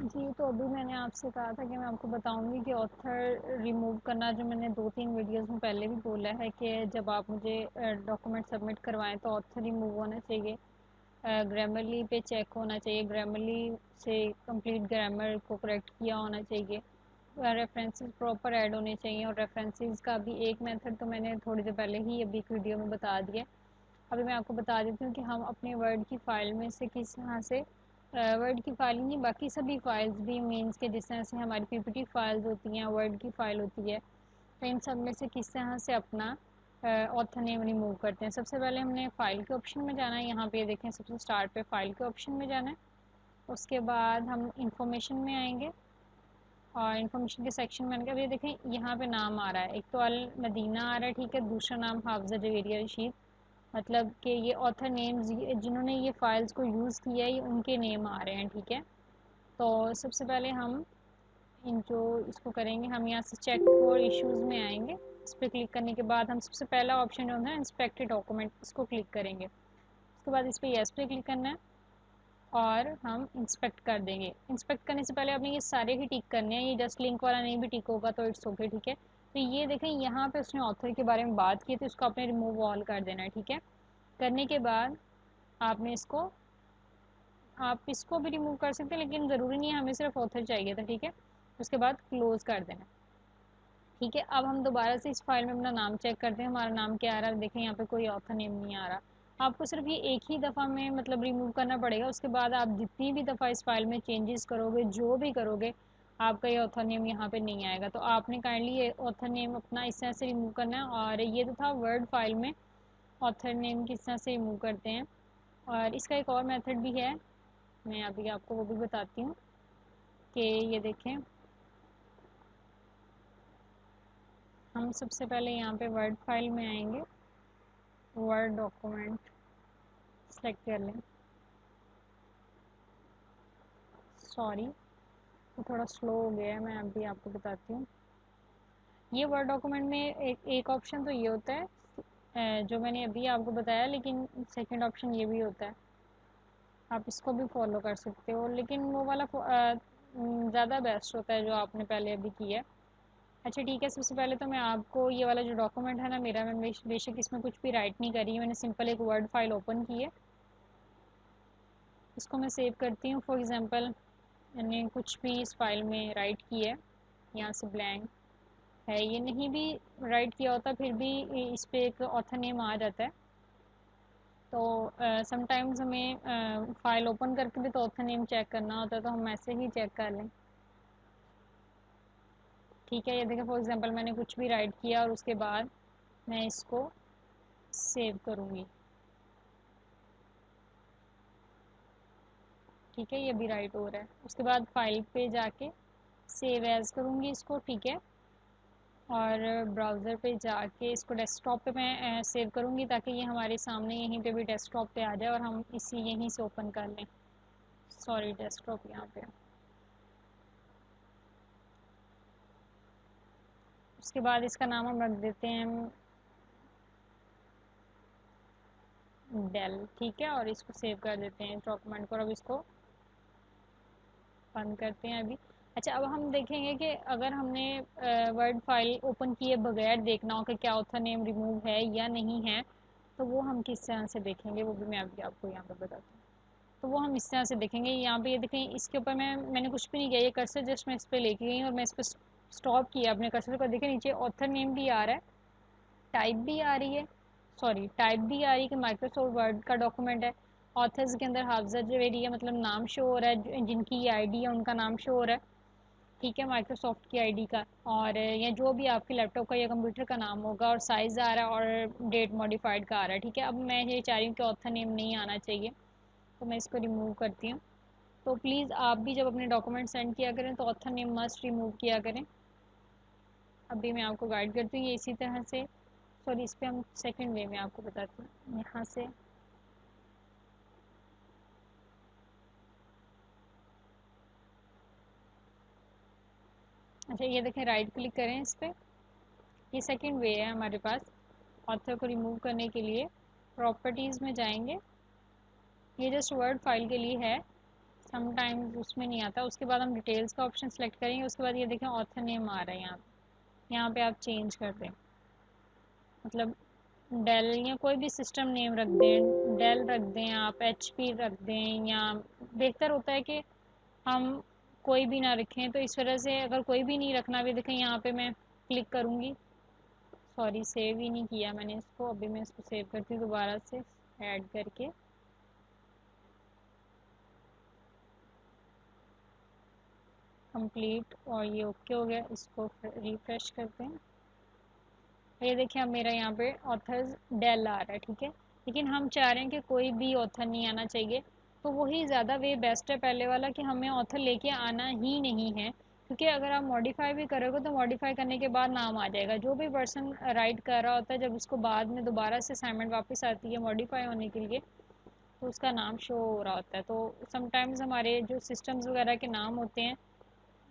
जी, तो अभी मैंने आपसे कहा था कि मैं आपको बताऊंगी कि ऑथर रिमूव करना, जो मैंने 2-3 वीडियोस में पहले भी बोला है कि जब आप मुझे डॉक्यूमेंट सबमिट करवाएं तो ऑथर रिमूव होना चाहिए। ग्रामरली पे चेक होना चाहिए, ग्रामरली से कंप्लीट ग्रामर को करेक्ट किया होना चाहिए, रेफरेंसेस प्रॉपर ऐड होने चाहिए। और रेफरेंसेस का भी एक मेथड तो मैंने थोड़ी देर पहले ही अभी एक वीडियो में बता दिया। अभी मैं आपको बता देती हूँ कि हम अपने वर्ड की फ़ाइल में से किस तरह से, वर्ड की फ़ाइल नहीं बाकी सभी फाइल्स भी मीन्स के जिस तरह से हमारी पीपीटी फाइल्स होती हैं, वर्ड की फ़ाइल होती है, तो इन सब में से किस तरह से अपना ऑथर नेम रिमूव करते हैं। सबसे पहले हमने फ़ाइल के ऑप्शन में जाना है। यहाँ पे देखें सबसे स्टार्ट पे फ़ाइल के ऑप्शन में जाना है। उसके बाद हम इंफॉर्मेशन में आएंगे और इन्फॉर्मेशन के सेक्शन में आने के अब ये देखें यहाँ पे नाम आ रहा है, एक तो अल मदीना आ रहा है, ठीक है, दूसरा नाम हाफजा जवेरिया रशीद, मतलब कि ये ऑथर नेम्स जिन्होंने ये फाइल्स को यूज़ किया है ये उनके नेम आ रहे हैं, ठीक है। तो सबसे पहले हम इन जो इसको करेंगे, हम यहाँ से चेक फॉर इश्यूज़ में आएंगे। इस पर क्लिक करने के बाद हम सबसे पहला ऑप्शन जो होता है इंस्पेक्टेड डॉक्यूमेंट, इसको क्लिक करेंगे। उसके बाद इस पर येस पे क्लिक करना है और हम इंस्पेक्ट कर देंगे। इंस्पेक्ट करने से पहले आपने ये सारे ही टिक करने हैं, ये जस्ट लिंक वाला नहीं भी टिक होगा तो इट्स ओके, ठीक है। तो ये देखें यहाँ पे उसने ऑथर के बारे में बात की थी, उसको आपने रिमूव ऑल कर देना है, ठीक है। करने के बाद आपने इसको, आप इसको भी रिमूव कर सकते हैं लेकिन ज़रूरी नहीं है, हमें सिर्फ ऑथर चाहिए था, ठीक है। उसके बाद क्लोज़ कर देना, ठीक है। अब हम दोबारा से इस फाइल में अपना नाम चेक करते हैं, हमारा नाम क्या आ रहा है। देखें यहाँ पे कोई ऑथर नेम नहीं आ रहा। आपको सिर्फ ये एक ही दफ़ा में मतलब रिमूव करना पड़ेगा, उसके बाद आप जितनी भी दफ़ा इस फाइल में चेंजेस करोगे, जो भी करोगे, आपका ये ऑथर नेम यहाँ पे नहीं आएगा। तो आपने काइंडली ये ऑथर नेम अपना इस तरह से रिमूव करना है। और ये तो था वर्ड फाइल में ऑथर नेम किस तरह से रिमूव करते हैं। और इसका एक और मेथड भी है, मैं अभी आपको वो भी बताती हूँ कि ये देखें, हम सबसे पहले यहाँ पे वर्ड फाइल में आएंगे, वर्ड डॉक्यूमेंट सेलेक्ट कर लें। सॉरी, ये थोड़ा स्लो हो गया है, मैं अभी आपको बताती हूँ। ये वर्ड डॉक्यूमेंट में एक ऑप्शन तो ये होता है जो मैंने अभी आपको बताया, लेकिन सेकंड ऑप्शन ये भी होता है, आप इसको भी फॉलो कर सकते हो, लेकिन वो वाला ज़्यादा बेस्ट होता है जो आपने पहले अभी किया है। अच्छा ठीक है, सबसे पहले तो मैं आपको ये वाला जो डॉक्यूमेंट है ना मेरा, मैं बेशक इसमें कुछ भी राइट नहीं करी, मैंने सिंपल एक वर्ड फाइल ओपन की है, इसको मैं सेव करती हूँ। फॉर एग्ज़ाम्पल मैंने कुछ भी इस फाइल में राइट किया है, यहाँ से ब्लैंक है, ये नहीं भी राइट किया होता फिर भी इस पे एक ऑथर नेम आ जाता है। तो समटाइम्स हमें फ़ाइल ओपन करके भी तो ऑथर नेम चेक करना होता है, तो हम ऐसे ही चेक कर लें, ठीक है। ये देखिए फॉर एग्ज़ाम्पल मैंने कुछ भी राइट किया और उसके बाद मैं इसको सेव करूँगी, ठीक है, ये भी राइट हो रहा है। उसके बाद फाइल पे जाके सेव एज़ करूँगी इसको, ठीक है। और ब्राउज़र पे जाके इसको डेस्कटॉप पे मैं सेव करूँगी ताकि ये हमारे सामने यहीं पे भी डेस्कटॉप पे आ जाए और हम इसी यहीं से ओपन कर लें। सॉरी, डेस्कटॉप यहाँ पे। उसके बाद इसका नाम हम रख देते हैं डेल, ठीक है, और इसको सेव कर देते हैं डॉक्यूमेंट को। अब इसको बंद करते हैं अभी। अच्छा, अब हम देखेंगे कि अगर हमने वर्ड फाइल ओपन किए बगैर देखना हो कि क्या ऑथर नेम रिमूव है या नहीं है, तो वो हम किस तरह से देखेंगे वो भी मैं अभी आपको यहाँ पे बताती हूँ। तो वो हम इस तरह से देखेंगे, यहाँ पे ये देखें, इसके ऊपर मैंने कुछ भी नहीं किया, ये कर्सर जस्ट मैं इस पर लेके गई और मैं इस पर स्टॉप किया अपने कर्सर को। देखें नीचे ऑथर नेम भी आ रहा है, टाइप भी आ रही है, सॉरी टाइप भी आ रही है कि माइक्रोसॉफ्ट वर्ड का डॉक्यूमेंट है। ऑथर्स के अंदर हाफजा जवेरी है, मतलब नाम शो हो रहा है, जिनकी ये आईडी है उनका नाम शो हो रहा है, ठीक है, माइक्रोसॉफ्ट की आईडी का। और या जो भी आपके लैपटॉप का या कंप्यूटर का नाम होगा, और साइज़ आ रहा है और डेट मॉडिफाइड का आ रहा है, ठीक है। अब मैं ये चाह रही हूँ कि ऑथर नेम नहीं आना चाहिए, तो मैं इसको रिमूव करती हूँ। तो प्लीज़ आप भी जब अपने डॉक्यूमेंट सेंड किया करें तो ऑथर नेम मस्ट रिमूव किया करें। अभी मैं आपको गाइड करती हूँ ये इसी तरह से, सॉरी इस पर हम सेकंड वे में आपको बताती हूँ यहाँ से। अच्छा ये देखें, राइट क्लिक करें इस पर, ये सेकंड वे है हमारे पास ऑथर को रिमूव करने के लिए। प्रॉपर्टीज़ में जाएंगे, ये जस्ट वर्ड फाइल के लिए है, समटाइम्स उसमें नहीं आता। उसके बाद हम डिटेल्स का ऑप्शन सेलेक्ट करेंगे, उसके बाद ये देखें ऑथर नेम आ रहा है यहाँ पे आप चेंज कर दें, मतलब डेल या कोई भी सिस्टम नेम रख दें, डेल रख दें, आप एचपी रख दें, या बेहतर होता है कि हम कोई भी ना रखें। तो इस वजह से अगर कोई भी नहीं रखना, भी देखें यहाँ पे मैं क्लिक करूँगी, सॉरी सेव ही नहीं किया मैंने इसको, अभी मैं इसको सेव करती हूँ दोबारा से ऐड करके। कंप्लीट, और ये ओके हो गया, इसको रिफ्रेश करते हैं। ये देखिए अब मेरा यहाँ पे ऑथर्स डेल आ रहा है, ठीक है। लेकिन हम चाह रहे हैं कि कोई भी ऑथर नहीं आना चाहिए, तो वही ज़्यादा वे बेस्ट है पहले वाला, कि हमें ऑथर लेके आना ही नहीं है। क्योंकि अगर आप मॉडिफाई भी करोगे तो मॉडिफाई करने के बाद नाम आ जाएगा, जो भी पर्सन राइट कर रहा होता है जब उसको बाद में दोबारा से असाइनमेंट वापस आती है मॉडिफाई होने के लिए, तो उसका नाम शो हो रहा होता है। तो समटाइम्स हमारे जो सिस्टम्स वगैरह के नाम होते हैं,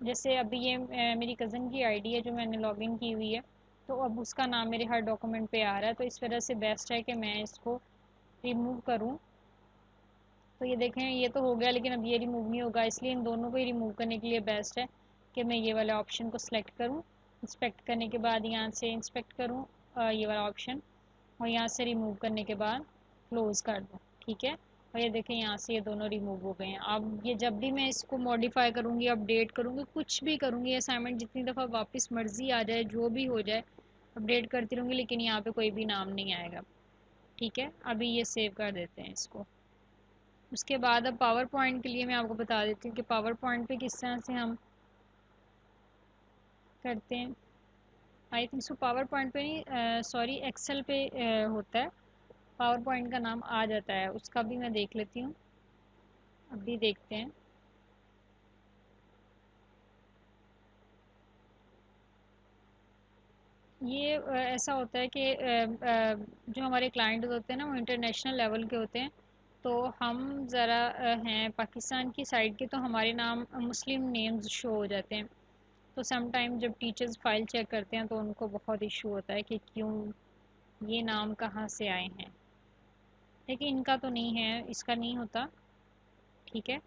जैसे अभी ये मेरी कज़न की आईडी है जो मैंने लॉगिन की हुई है, तो अब उसका नाम मेरे हर डॉक्यूमेंट पे आ रहा है, तो इस वजह से बेस्ट है कि मैं इसको रिमूव करूं। तो ये देखें ये तो हो गया, लेकिन अब ये रिमूव नहीं होगा, इसलिए इन दोनों को ही रिमूव करने के लिए बेस्ट है कि मैं ये वाला ऑप्शन को सिलेक्ट करूं। इंस्पेक्ट करने के बाद यहाँ से इंस्पेक्ट करूं ये वाला ऑप्शन, और यहाँ से रिमूव करने के बाद क्लोज़ कर दूँ, ठीक है। और ये देखें यहाँ से ये दोनों रिमूव हो गए हैं। अब ये जब भी मैं इसको मॉडिफाई करूँगी, अपडेट करूँगी, कुछ भी करूँगी, असाइनमेंट जितनी दफ़ा वापस मर्ज़ी आ जाए, जो भी हो जाए, अपडेट करती रहूँगी, लेकिन यहाँ पे कोई भी नाम नहीं आएगा, ठीक है। अभी ये सेव कर देते हैं इसको। उसके बाद अब पावर पॉइंट के लिए मैं आपको बता देती हूँ कि पावर पॉइंट पे किस तरह से हम करते हैं। I think so power point पे नहीं, सॉरी एक्सेल पे होता है, पावर पॉइंट का नाम आ जाता है, उसका भी मैं देख लेती हूँ, अभी देखते हैं। ये ऐसा होता है कि जो हमारे क्लाइंट होते हैं ना वो इंटरनेशनल लेवल के होते हैं, तो हम ज़रा हैं पाकिस्तान की साइड के, तो हमारे नाम मुस्लिम नेम्स शो हो जाते हैं। तो सम टाइम जब टीचर्स फाइल चेक करते हैं तो उनको बहुत इशू होता है कि क्यों ये नाम कहाँ से आए हैं, लेकिन इनका तो नहीं है, इसका नहीं होता, ठीक है।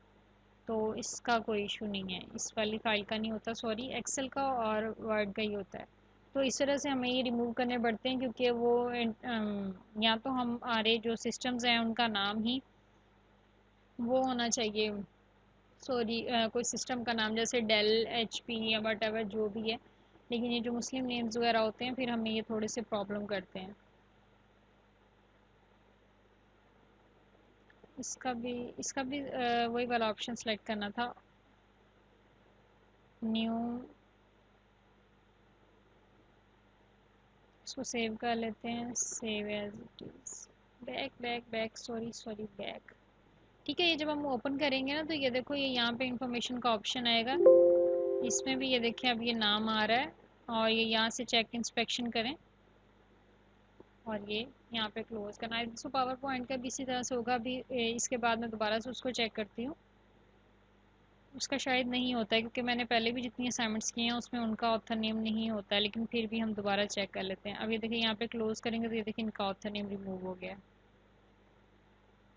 तो इसका कोई इशू नहीं है, इस वाली फ़ाइल का नहीं होता, सॉरी एक्सेल का और वर्ड का ही होता है। तो इस तरह से हमें ये रिमूव करने पड़ते हैं, क्योंकि वो या तो हमारे जो सिस्टम्स हैं उनका नाम ही वो होना चाहिए, सॉरी कोई सिस्टम का नाम जैसे डेल एचपी या वट एवर जो भी है, लेकिन ये जो मुस्लिम नेम्स वगैरह होते हैं फिर हमें ये थोड़े से प्रॉब्लम करते हैं। इसका भी वही वाला ऑप्शन सेलेक्ट करना था, न्यू, इसको सेव कर लेते हैं, save as it is, back back back, sorry sorry back, ठीक है। ये जब हम ओपन करेंगे ना, तो ये देखो ये यहाँ पे इंफॉर्मेशन का ऑप्शन आएगा, इसमें भी ये देखें अब ये नाम आ रहा है, और ये यहाँ से चेक इंस्पेक्शन करें, और ये यहाँ पे क्लोज करना है। इसको पावर पॉइंट का भी इसी तरह से होगा, अभी इसके बाद मैं दोबारा से उसको चेक करती हूँ, उसका शायद नहीं होता है, क्योंकि मैंने पहले भी जितनी असाइनमेंट्स किए हैं उसमें उनका ऑथर नेम नहीं होता है, लेकिन फिर भी हम दोबारा चेक कर लेते हैं। अब ये देखिए यहाँ पे क्लोज करेंगे तो ये देखिए इनका ऑथर नेम रिमूव हो गया,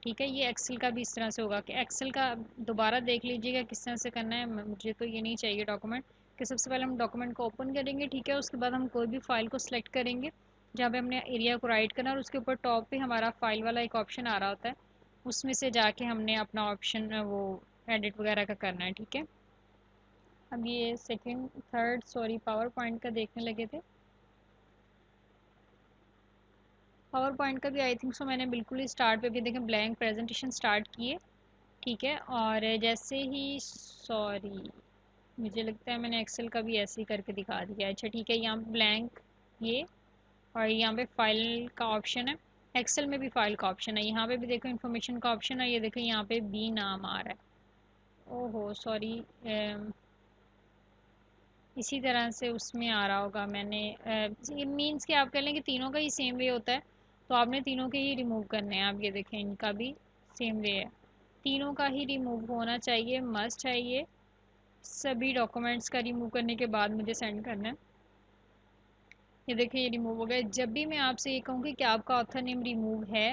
ठीक है। ये एक्सेल का भी इस तरह से होगा, कि एक्सेल का दोबारा देख लीजिएगा किस तरह से करना है। मुझे तो ये नहीं चाहिए डॉक्यूमेंट, कि सबसे पहले हम डॉक्यूमेंट को ओपन करेंगे, ठीक है। उसके बाद हम कोई भी फाइल को सिलेक्ट करेंगे जहाँ पे हमने एरिया को राइट करना, और उसके ऊपर टॉप पे हमारा फाइल वाला एक ऑप्शन आ रहा होता है, उसमें से जाके हमने अपना ऑप्शन वो एडिट वगैरह का करना है, ठीक है। अब ये second third sorry power point का देखने लगे थे, पावर पॉइंट का भी आई थिंक सो मैंने बिल्कुल ही स्टार्ट पे भी देखें ब्लैंक प्रेजेंटेशन स्टार्ट किए, ठीक है। और जैसे ही सॉरी मुझे लगता है मैंने एक्सेल का भी ऐसे ही करके दिखा दिया, अच्छा ठीक है। यहाँ ब्लैंक ये, और यहाँ पे फाइल का ऑप्शन है, एक्सेल में भी फाइल का ऑप्शन है, यहाँ पे भी देखो इन्फॉर्मेशन का ऑप्शन है, ये देखो यहाँ पे बी नाम आ रहा है, ओहो सॉरी, इसी तरह से उसमें आ रहा होगा। मैंने ये मीन्स कि आप कह लें कि तीनों का ही सेम वे होता है, तो आपने तीनों के ही रिमूव करने हैं। आप ये देखें इनका भी सेम वे है, तीनों का ही रिमूव होना चाहिए, मस्ट है ये, सभी डॉक्यूमेंट्स का रिमूव करने के बाद मुझे सेंड करना है। ये देखिए ये रिमूव हो गया। जब भी मैं आपसे ये कहूँगी कि आपका ऑथर नेम रिमूव है,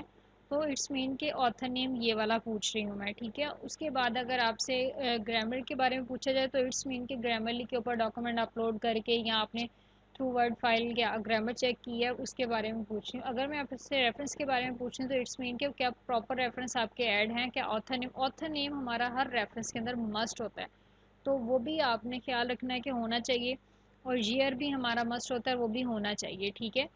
तो इट्स मीन के ऑथर नेम ये वाला पूछ रही हूँ मैं, ठीक है। उसके बाद अगर आपसे ग्रामर के बारे में पूछा जाए तो इट्स मीन के ग्रामरली के ऊपर डॉक्यूमेंट अपलोड करके या आपने थ्रू वर्ड फाइल क्या ग्रामर चेक की है उसके बारे में पूछ रही हूँ। अगर मैं आपसे रेफरेंस के बारे में पूछूँ तो इट्स मीन के क्या प्रॉपर रेफरेंस आपके ऐड हैं, क्या ऑथर नेम हमारा हर रेफरेंस के अंदर मस्ट होता है, तो वो भी आपने ख्याल रखना है कि होना चाहिए। और ईयर भी हमारा मस्ट होता है, वो भी होना चाहिए, ठीक है।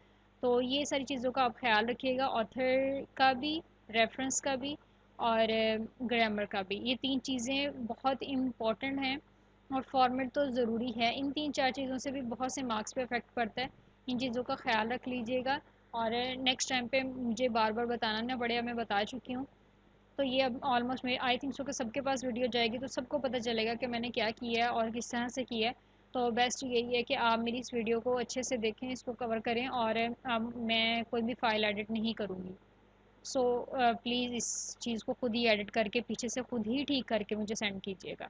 तो ये सारी चीज़ों का आप ख्याल रखिएगा, ऑथर का भी, रेफरेंस का भी और ग्रामर का भी। ये तीन चीज़ें बहुत इम्पॉर्टेंट हैं और फॉर्मेट तो ज़रूरी है। इन तीन चार चीज़ों से भी बहुत से मार्क्स पे इफेक्ट पड़ता है। इन चीज़ों का ख्याल रख लीजिएगा और नेक्स्ट टाइम पे मुझे बार बार बताना ना पड़े, मैं बता चुकी हूँ। तो ये अब ऑलमोस्ट मेरे आई थिंक सो कि सबके पास वीडियो जाएगी तो सबको पता चलेगा कि मैंने क्या किया है और किस तरह से किया है। तो बेस्ट यही है कि आप मेरी इस वीडियो को अच्छे से देखें, इसको कवर करें और अब मैं कोई भी फ़ाइल एडिट नहीं करूँगी। सो प्लीज़ इस चीज़ को खुद ही एडिट करके पीछे से खुद ही ठीक करके मुझे सेंड कीजिएगा,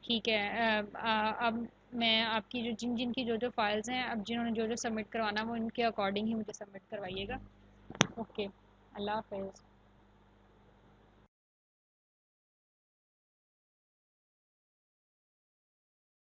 ठीक है। अब मैं आपकी जो जिन जिन की जो जो फाइल्स हैं, अब जिन्होंने जो जो सबमिट करवाना वो इनके अकॉर्डिंग ही मुझे सबमिट करवाइएगा। ओके, अल्लाह हाफ़िज़।